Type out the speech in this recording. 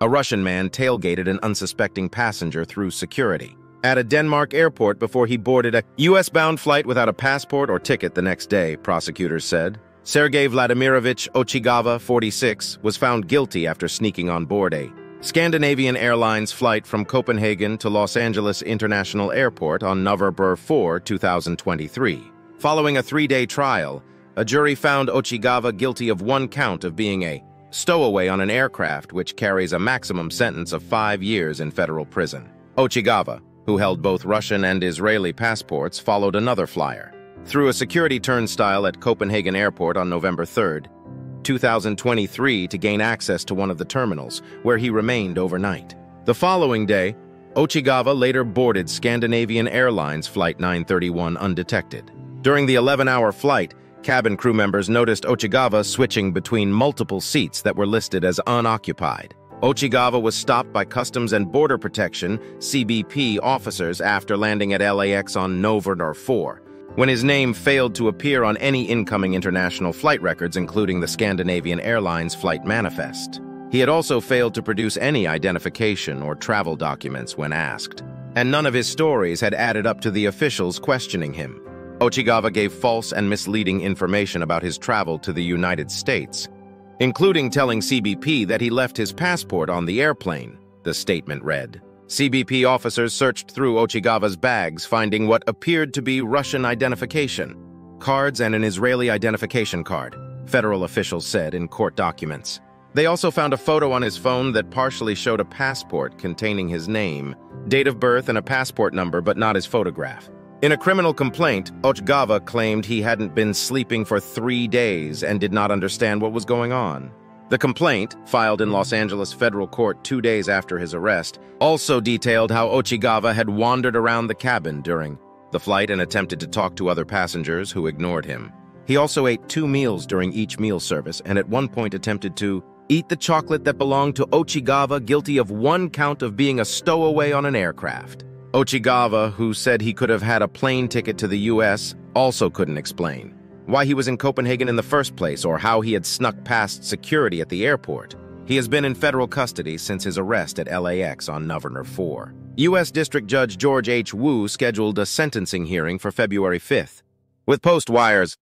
A Russian man tailgated an unsuspecting passenger through security at a Denmark airport before he boarded a U.S.-bound flight without a passport or ticket the next day, prosecutors said. Sergei Vladimirovich Ochigava, 46, was found guilty after sneaking on board a Scandinavian Airlines flight from Copenhagen to Los Angeles International Airport on November 4, 2023. Following a 3-day trial, a jury found Ochigava guilty of one count of being a stowaway on an aircraft, which carries a maximum sentence of 5 years in federal prison. Ochigava, who held both Russian and Israeli passports, followed another flyer through a security turnstile at Copenhagen Airport on November 3, 2023 to gain access to one of the terminals, where he remained overnight. The following day, Ochigava later boarded Scandinavian Airlines Flight 931 undetected. During the 11-hour flight, cabin crew members noticed Ochigava switching between multiple seats that were listed as unoccupied. Ochigava was stopped by Customs and Border Protection (CBP) officers after landing at LAX on November 4, when his name failed to appear on any incoming international flight records, including the Scandinavian Airlines flight manifest. He had also failed to produce any identification or travel documents when asked, and none of his stories had added up to the officials questioning him. Ochigava gave false and misleading information about his travel to the United States, including telling CBP that he left his passport on the airplane, the statement read. CBP officers searched through Ochigava's bags, finding what appeared to be Russian identification cards and an Israeli identification card, federal officials said in court documents. They also found a photo on his phone that partially showed a passport containing his name, date of birth, and a passport number, but not his photograph. In a criminal complaint, Ochigava claimed he hadn't been sleeping for 3 days and did not understand what was going on. The complaint, filed in Los Angeles federal court 2 days after his arrest, also detailed how Ochigava had wandered around the cabin during the flight and attempted to talk to other passengers who ignored him. He also ate 2 meals during each meal service and at one point attempted to eat the chocolate that belonged to Ochigava, guilty of one count of being a stowaway on an aircraft. Ochigava, who said he could have had a plane ticket to the U.S., also couldn't explain why he was in Copenhagen in the first place or how he had snuck past security at the airport. He has been in federal custody since his arrest at LAX on November 4. U.S. District Judge George H. Wu scheduled a sentencing hearing for February 5th. With Postwire's